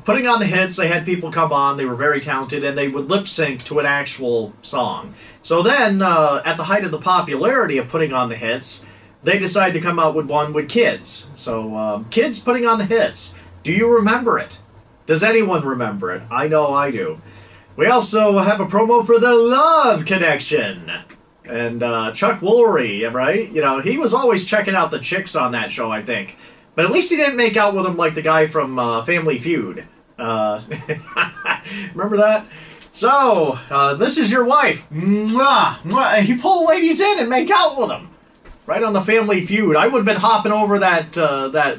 Putting on the hits, they had people come on, they were very talented, and they would lip sync to an actual song. So then, at the height of the popularity of Putting on the Hits, they decided to come out with one with kids. So, kids putting on the hits. Do you remember it? Does anyone remember it? I know I do. We also have a promo for the Love Connection. And Chuck Woolery, right? You know, he was always checking out the chicks on that show, I think. But at least he didn't make out with them like the guy from Family Feud. Remember that? So, this is your wife. Mwah, mwah. He pulled ladies in and make out with them. Right on the Family Feud. I would have been hopping over that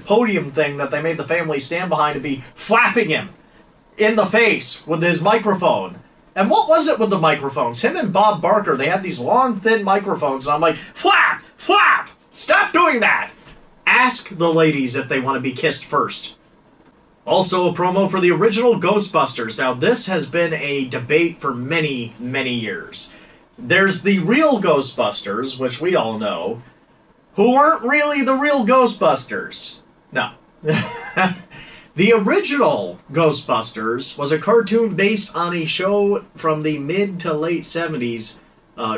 podium thing that they made the family stand behind and be flapping him in the face with his microphone. And what was it with the microphones? Him and Bob Barker, they had these long, thin microphones, and I'm like, flap! Flap! Stop doing that! Ask the ladies if they want to be kissed first. Also, a promo for the original Ghostbusters. Now, this has been a debate for many, many years. There's the real Ghostbusters, which we all know, who weren't really the real Ghostbusters. No. The original Ghostbusters was a cartoon based on a show from the mid to late 70s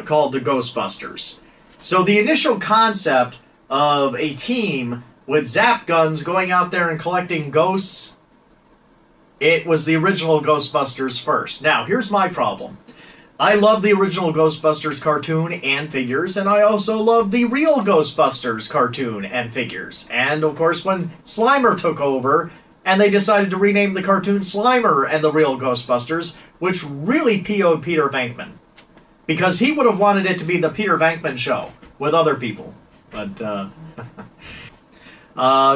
called The Ghostbusters. So the initial concept of a team with zap guns going out there and collecting ghosts, it was the original Ghostbusters first. Now, here's my problem. I love the original Ghostbusters cartoon and figures, and I also love the real Ghostbusters cartoon and figures. And, of course, when Slimer took over, and they decided to rename the cartoon Slimer and the Real Ghostbusters, which really PO'd Peter Venkman. Because he would have wanted it to be the Peter Venkman show with other people. But,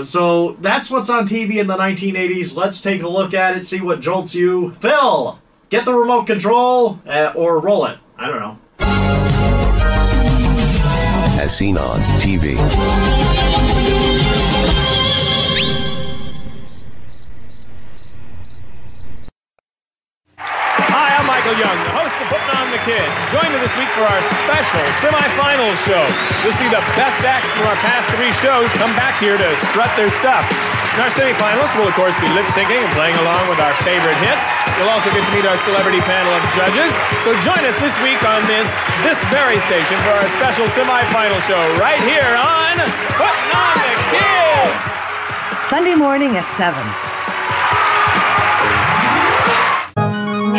so that's what's on TV in the 1980s. Let's take a look at it, see what jolts you. Phil, get the remote control, or roll it. I don't know. As seen on TV. Young, the host of Putting on the Kids. Join me this week for our special semifinals show. You'll see the best acts from our past 3 shows come back here to strut their stuff. And our semifinalists will, of course, be lip-syncing and playing along with our favorite hits. You'll also get to meet our celebrity panel of judges. So join us this week on this very station for our special semifinal show right here on Putting on the Kids. Sunday morning at 7.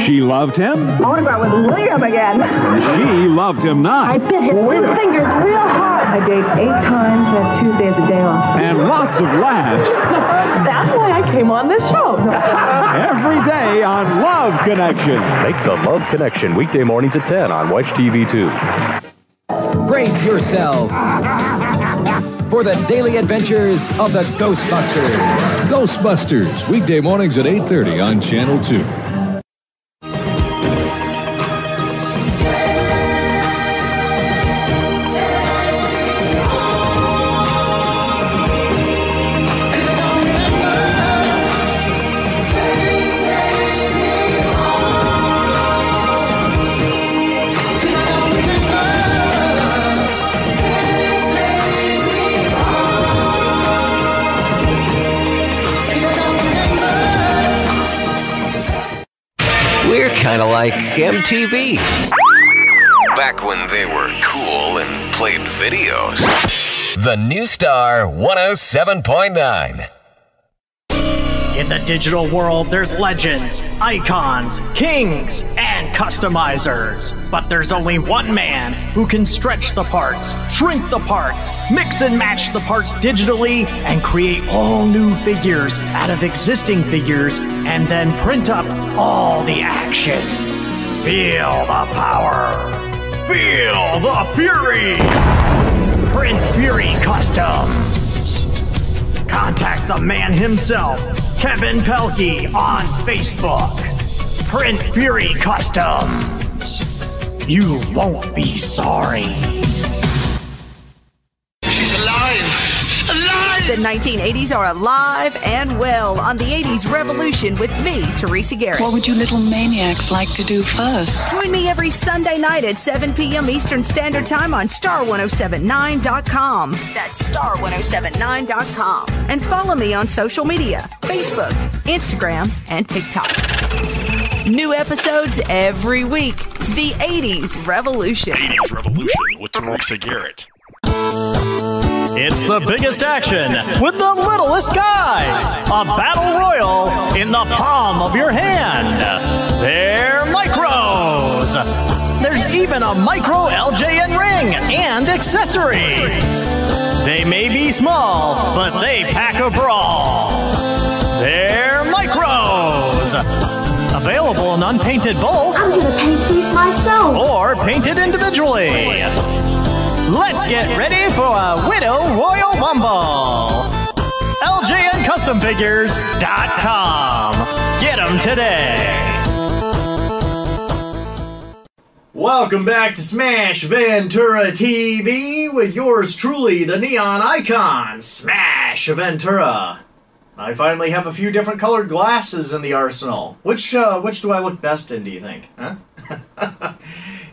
She loved him. I want to go out with William again. She loved him not. I bit his fingers real hard. I date 8 times, have Tuesday as a day off. And lots of laughs. That's why I came on this show. Every day on Love Connection. Make the Love Connection weekday mornings at 10 on Watch TV 2. Brace yourself for the daily adventures of the Ghostbusters. Ghostbusters, weekday mornings at 8:30 on Channel 2. We're kind of like MTV. Back when they were cool and played videos. The New Star 107.9. In the digital world, there's legends, icons, kings, and customizers. But there's only one man who can stretch the parts, shrink the parts, mix and match the parts digitally, and create all new figures out of existing figures, and then print up all the action. Feel the power. Feel the fury. Print Fury Customs. Contact the man himself, Kevin Pelkey, on Facebook. Print Fury Customs. You won't be sorry. She's alive! Alive! The 1980s are alive and well on the 80s Revolution with me, Teresa Garrett. What would you little maniacs like to do first? Join me every Sunday night at 7 p.m. Eastern Standard Time on star1079.com. That's star1079.com. And follow me on social media, Facebook, Instagram, and TikTok. New episodes every week. The 80s Revolution. 80s Revolution with Teresa Garrett. It's the biggest action with the littlest guys. A battle royal in the palm of your hand. They're micros. There's even a micro LJN ring and accessories. They may be small, but they pack a brawl. They're micros. Available in unpainted bulk. I'm gonna paint these myself. Or painted individually. Let's get ready for a Widow Royal Rumble. LJNCustomFigures.com. Get them today. Welcome back to Smash Ventura TV with yours truly, the neon icon, Smash Ventura. I finally have a few different colored glasses in the arsenal. Which do I look best in, do you think? Huh?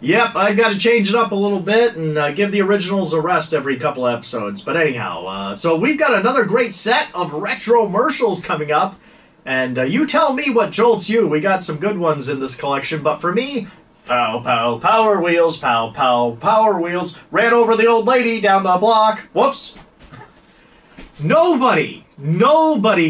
Yep, I've got to change it up a little bit and give the originals a rest every couple episodes. But anyhow, so we've got another great set of retro Mercials coming up. And you tell me what jolts you. We got some good ones in this collection. But for me, pow, pow, Power Wheels, pow, pow, Power Wheels. Ran over the old lady down the block. Whoops. Nobody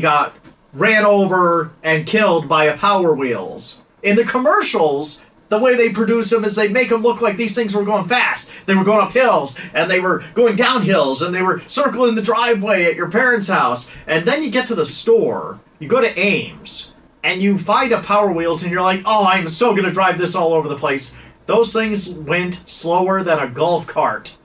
got ran over and killed by a Power Wheels. In the commercials, the way they produce them is they make them look like these things were going fast. They were going up hills, and they were going down hills, and they were circling the driveway at your parents' house. And then you get to the store, you go to Ames, and you find a Power Wheels, and you're like, oh, I'm so going to drive this all over the place. Those things went slower than a golf cart.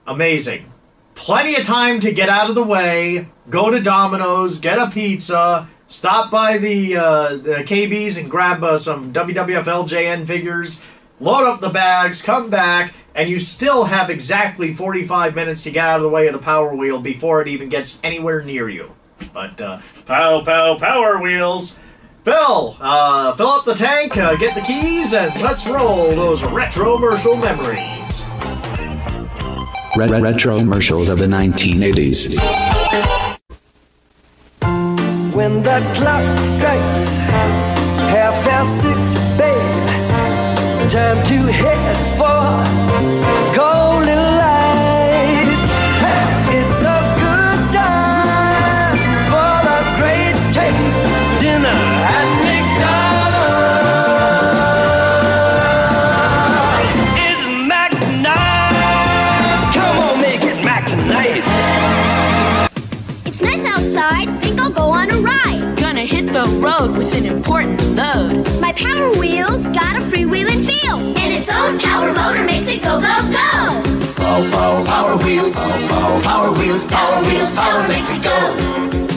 Amazing. Plenty of time to get out of the way, go to Domino's, get a pizza, stop by the KB's and grab some WWF LJN figures, load up the bags, come back, and you still have exactly 45 minutes to get out of the way of the Power Wheel before it even gets anywhere near you. But, pow, pow, Power Wheels. Phil, fill up the tank, get the keys, and let's roll those retro Mercial memories. Retro Mercials of the 1980s. When the clock strikes 6:30, babe, time to head for golden light. It's a good time for a great taste dinner at McDonald's. road with an important load. My Power Wheels got a freewheeling feel, and its own power motor makes it go, go, go. Power Wheels, Power Wheels, Power Wheels, power makes it go.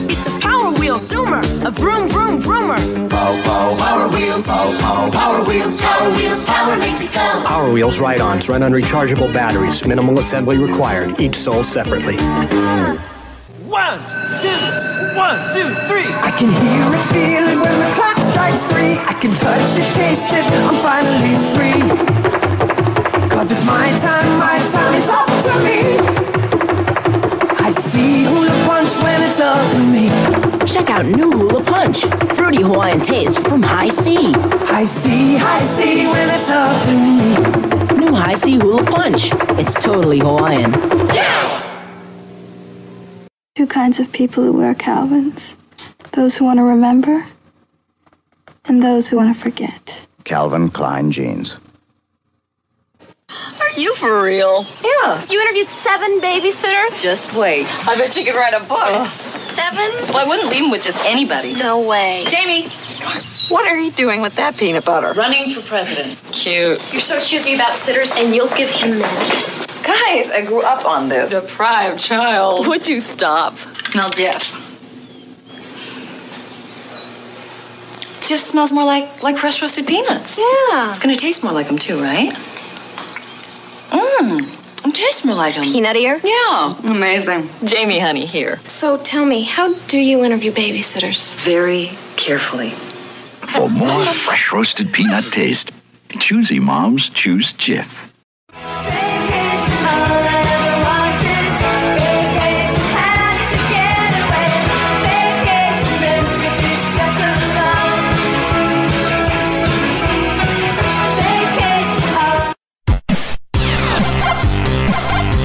It's a Power Wheel zoomer, a vroom, vroom, vroomer. Power Wheels, Power Wheels, Power Wheels, power makes it go. Power Wheels ride-ons run on rechargeable batteries. Minimal assembly required, each sold separately. 1, 2, 1, 2, 3. I can hear it, feel it when the clock strikes 3. I can touch it, taste it, I'm finally free. 'Cause it's my time, it's up to me. I see hula punch when it's up to me. Check out new Hula Punch, fruity Hawaiian taste from High C. I see when it's up to me. New High C Hula Punch. It's totally Hawaiian. Yeah! Two kinds of people who wear Calvins. Those who want to remember, and those who want to forget. Calvin Klein jeans. Are you for real? Yeah. You interviewed 7 babysitters? Just wait. I bet you could write a book. 7? Well, I wouldn't leave him with just anybody. No way. Jamie, what are you doing with that peanut butter? Running for president. Cute. You're so choosy about sitters, and you'll give him that. Guys, I grew up on this. Deprived child. Would you stop? Now, Jeff. Jeff smells more like fresh roasted peanuts. Yeah. It's gonna taste more like them too, right? It tastes more like them. Peanuttier? Yeah. Amazing. Jamie, honey, here. So tell me, how do you interview babysitters? Very carefully. For more fresh roasted peanut taste, choosy moms choose Jif.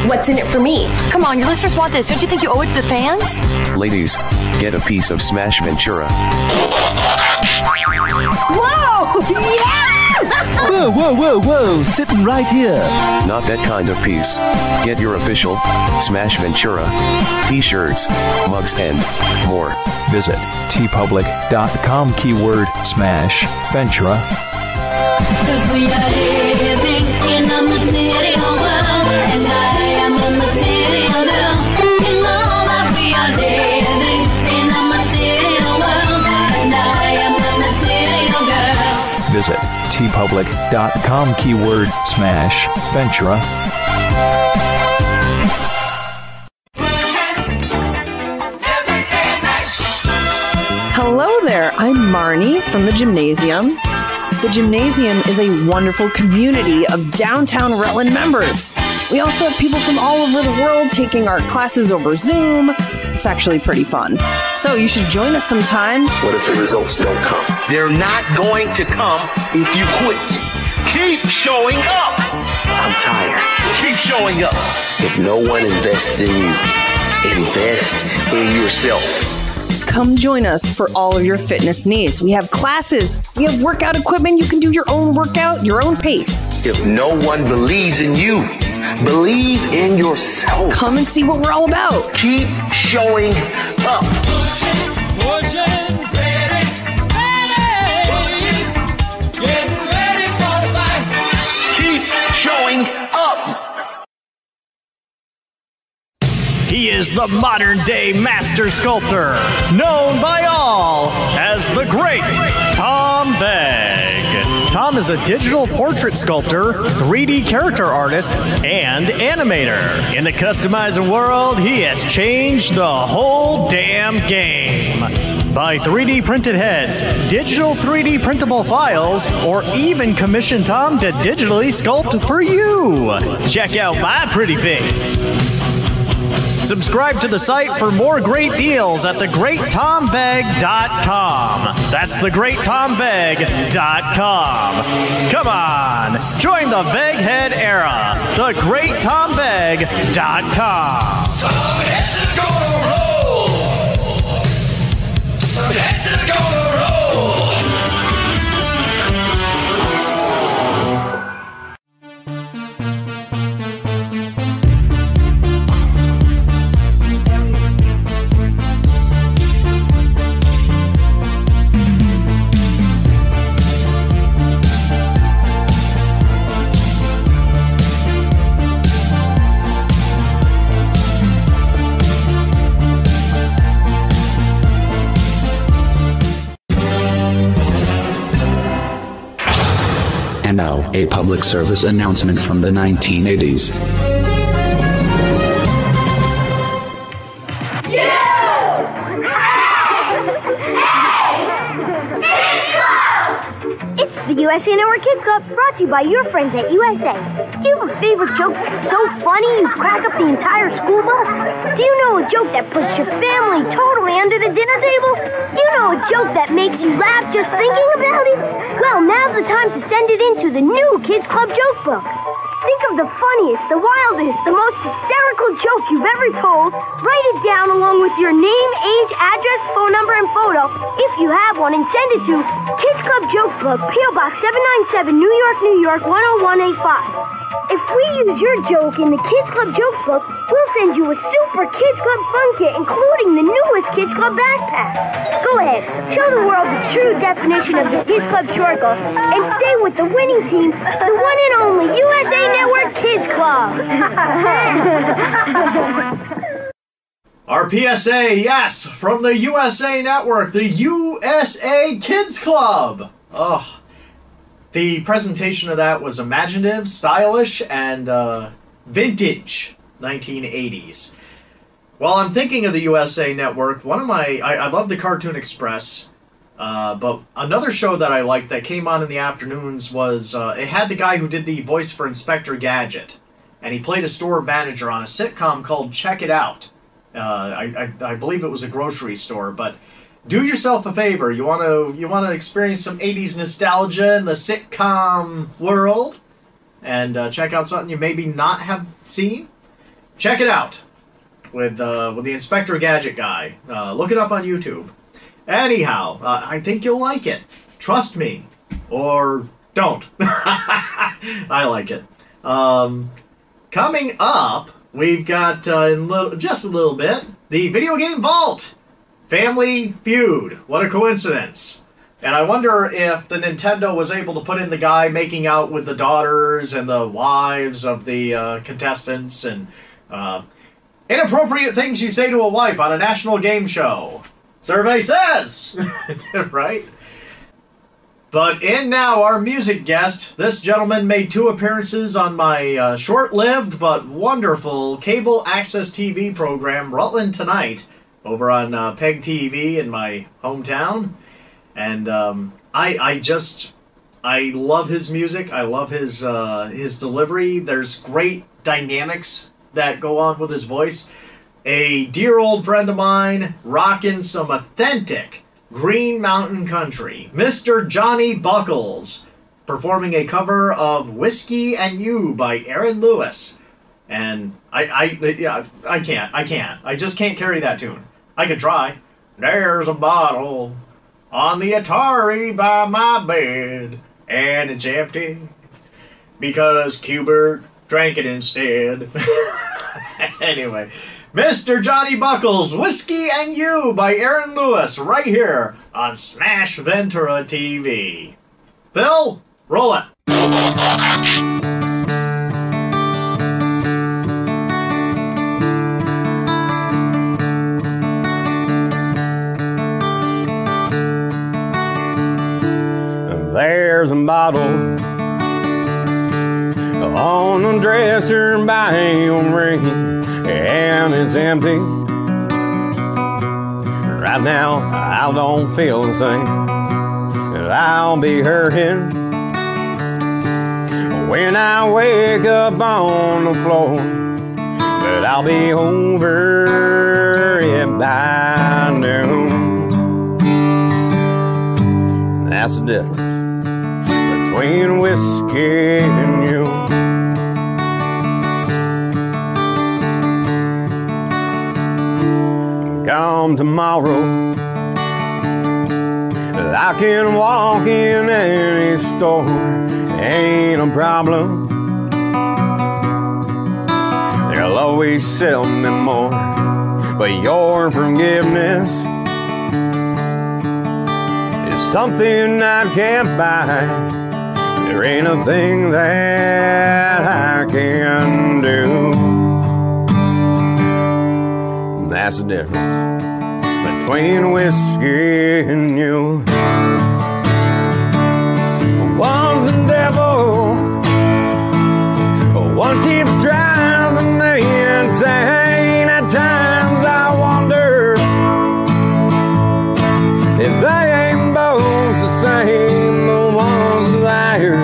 What's in it for me? Come on, your listeners want this. Don't you think you owe it to the fans? Ladies, get a piece of Smash Ventura. Whoa! Yeah! Whoa, sitting right here. Not that kind of piece. Get your official Smash Ventura t-shirts, mugs, and more. Visit tpublic.com keyword Smash Ventura. 'Cause we are living in a material world, and I am a material girl. You know that we are living in a material world, and I am a material girl. Visit tpublic.com keyword Smash Ventura. Hello there, I'm Marnie from the Gymnasium. The Gymnasium is a wonderful community of downtown Rutland members. We also have people from all over the world taking our classes over Zoom. It's actually pretty fun. So you should join us sometime. What if the results don't come? They're not going to come if you quit. Keep showing up. I'm tired. Keep showing up. If no one invests in you, invest in yourself. Come join us for all of your fitness needs. We have classes. We have workout equipment. You can do your own workout, your own pace. If no one believes in you, believe in yourself. Come and see what we're all about. Keep showing up. Keep showing up. He is the modern-day master sculptor, known by all as the Great Tom Begg. Tom is a digital portrait sculptor, 3D character artist, and animator. In the customizing world, he has changed the whole damn game. Buy 3D printed heads, digital 3D printable files, or even commission Tom to digitally sculpt for you. Check out my pretty face. Subscribe to the site for more great deals at thegreattombeg.com. That's thegreattombeg.com. Come on, join the Beghead era. Thegreattombeg.com. Some heads are gonna roll. Some heads are gonna roll. A public service announcement from the 1980s. It's the USA Network Kids Club, brought to you by your friends at USA. Do you have a favorite joke that's so funny you crack up the entire school bus? Do you know a joke that puts your family totally under the dinner table? Do you know a joke that makes you laugh just thinking about it? Well, now's the time to send it into the new Kids Club joke book. Think of the funniest, the wildest, the most hysterical joke you've ever told. Write it down along with your name, age, address, phone number, and photo, if you have one, and send it to Kids Club Joke Book, P.O. Box 797, New York, New York, 10185. If we use your joke in the Kids Club Joke Book, we'll send you a super Kids Club fun kit, including the newest Kids Club backpack. Go ahead, show the world the true definition of the Kids Club Chortle, and stay with the winning team, the one and only USA Network Kids Club. Our PSA, yes, from the USA Network, the USA Kids Club. Oh, the presentation of that was imaginative, stylish, and vintage 1980s. While I'm thinking of the USA Network, I love the Cartoon Express, but another show that I liked that came on in the afternoons was, it had the guy who did the voice for Inspector Gadget, and he played a store manager on a sitcom called Check It Out. I believe it was a grocery store, but do yourself a favor. You want to experience some 80s nostalgia in the sitcom world, and check out something you maybe not have seen? Check It Out with the Inspector Gadget guy. Look it up on YouTube. Anyhow, I think you'll like it. Trust me, or don't. I like it. Coming up, we've got just a little bit the Video Game Vault. Family Feud. What a coincidence. And I wonder if the Nintendo was able to put in the guy making out with the daughters and the wives of the contestants and inappropriate things you say to a wife on a national game show. Survey says. Right? But in now, our music guest. This gentleman made 2 appearances on my short-lived but wonderful cable access TV program, Rutland Tonight, over on PEG TV in my hometown. And I love his music. I love his delivery. There's great dynamics that go on with his voice. A dear old friend of mine rocking some authentic Green Mountain Country, Mr. Johnny Buckles, performing a cover of Whiskey and You by Aaron Lewis. And I can't. I just can't carry that tune. I could try. There's a bottle on the Atari by my bed, and it's empty because Cubert drank it instead. Anyway, Mr. Johnny Buckles, Whiskey and You by Aaron Lewis, right here on Smash Ventura TV. Bill, roll it. There's a bottle on the dresser by your ring, and it's empty. Right now, I don't feel a thing. I'll be hurting when I wake up on the floor, but I'll be over it by noon. That's the difference between whiskey and you. Come tomorrow, I can walk in any store, ain't a problem. They'll always sell me more, but your forgiveness is something I can't buy. There ain't a thing that I can do. That's the difference between whiskey and you. One's the devil, One keeps driving me insane. At times I wonder if they ain't both the same. The one's a liar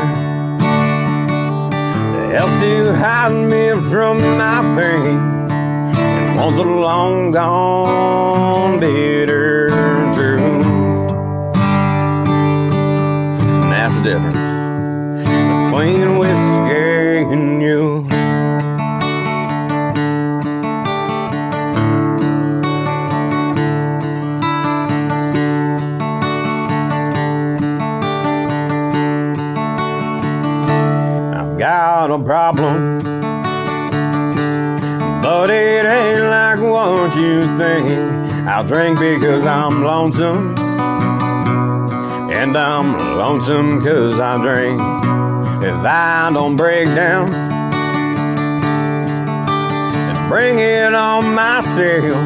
that helps to hide me from my pain, and one's a long gone bitter truth. And that's the difference between whiskey and you. I've got a problem, but it ain't like what you think. I'll drink because I'm lonesome, and I'm lonesome 'cause I drink. If I don't break down and bring it on myself,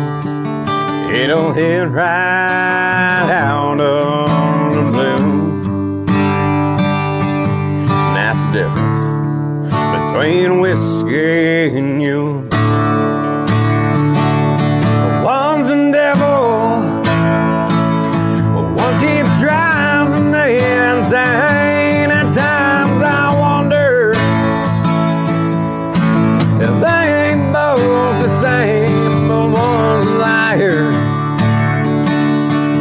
it'll hit right out of the blue. And that's the difference between whiskey and you. One's a devil, one keeps driving me insane. At times I wonder if they ain't both the same. But one's a liar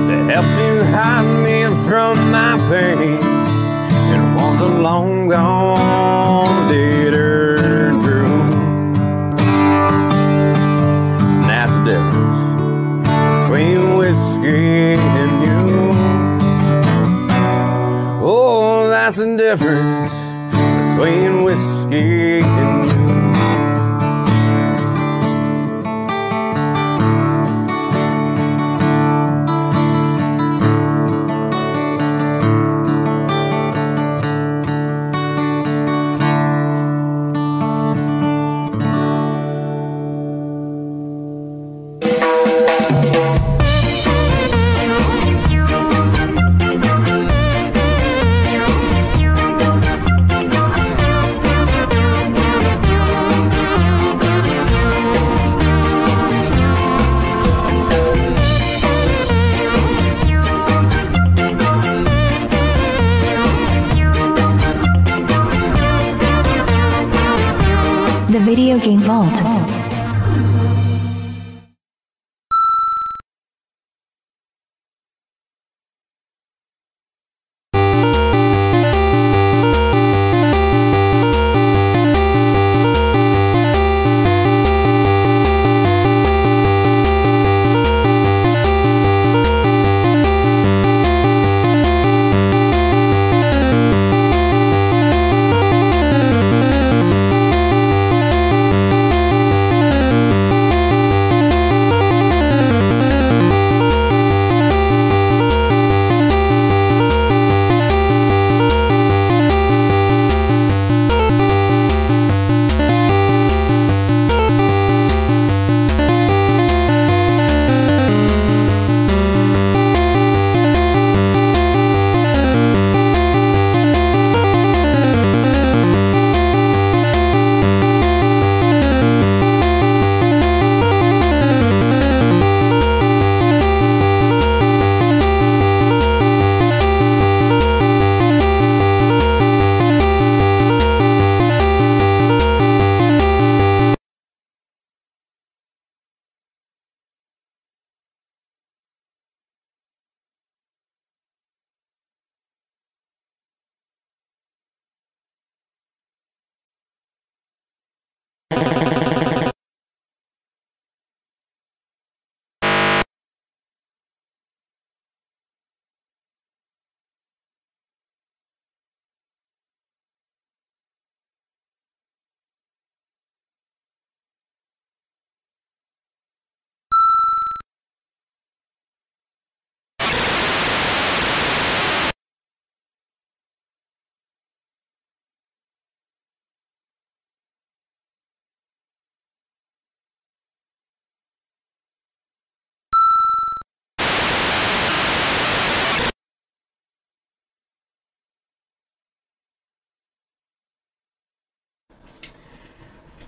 that helps you hide me from my pain, and one's a long gone bitter truth. And that's the difference between whiskey and you. Oh, that's the difference between whiskey and you. The Video Game Vault.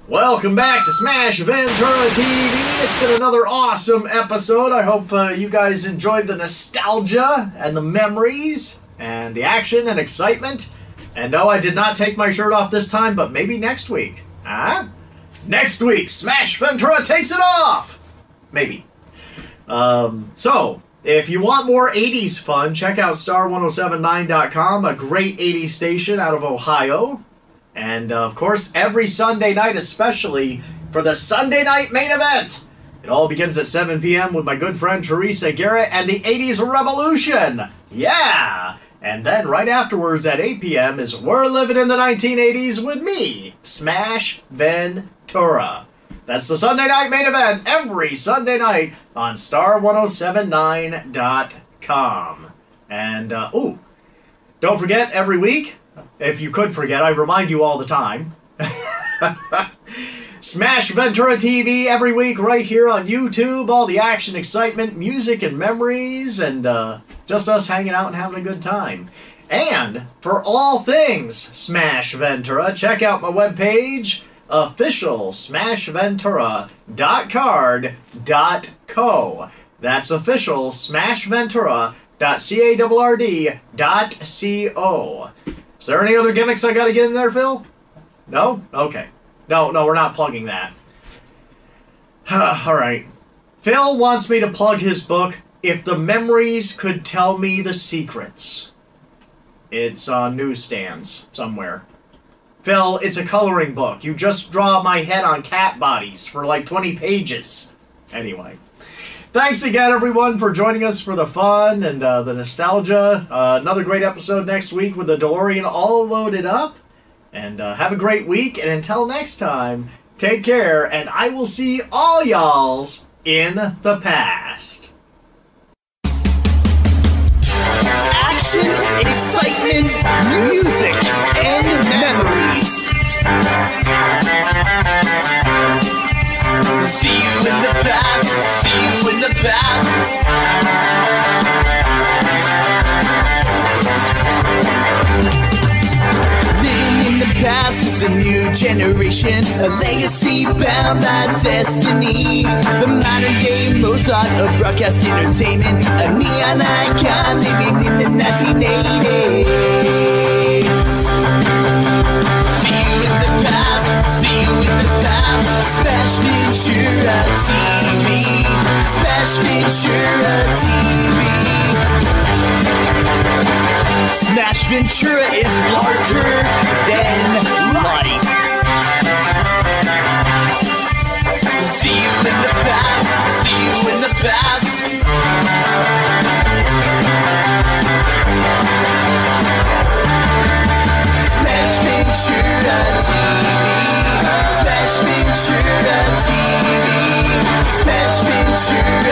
Welcome back to Smash Ventura TV. It's been another awesome episode. I hope you guys enjoyed the nostalgia and the memories and the action and excitement. And no, I did not take my shirt off this time, but maybe next week. Huh? Next week, Smash Ventura takes it off! Maybe. So, if you want more 80s fun, check out star1079.com, a great 80s station out of Ohio. And, of course, every Sunday night, especially for the Sunday night main event. It all begins at 7 p.m. with my good friend Teresa Garrett and the 80s Revolution. Yeah! And then right afterwards at 8 p.m. is We're Living in the 1980s with me, Smash Ventura. That's the Sunday night main event every Sunday night on star1079.com. And, don't forget every week, if you could forget, I remind you all the time. Smash Ventura TV every week right here on YouTube. All the action, excitement, music, and memories, and just us hanging out and having a good time. And for all things Smash Ventura, check out my webpage, official smashventura.card.co. That's official smashventura.card.co. Is there any other gimmicks I gotta get in there, Phil? No? Okay. No, we're not plugging that. Alright. Phil wants me to plug his book, If the Memories Could Tell Me the Secrets. It's on newsstands somewhere. Phil, it's a coloring book. You just draw my head on cat bodies for like 20 pages. Anyway. Thanks again, everyone, for joining us for the fun and the nostalgia. Another great episode next week with the DeLorean all loaded up. And have a great week. And until next time, take care. And I will see all y'alls in the past. Action, excitement, music, and memories. See you in the past, see you in the past. Living in the past is a new generation, a legacy bound by destiny. The modern day Mozart of broadcast entertainment, a neon icon living in the 1980s. See you in the past, see you in the past. Smash Ventura TV, Smash Ventura TV. Smash Ventura is larger than life. See you in the past, see you in the past. Smash Ventura TV, Smash Ventura TV, Smash Ventura.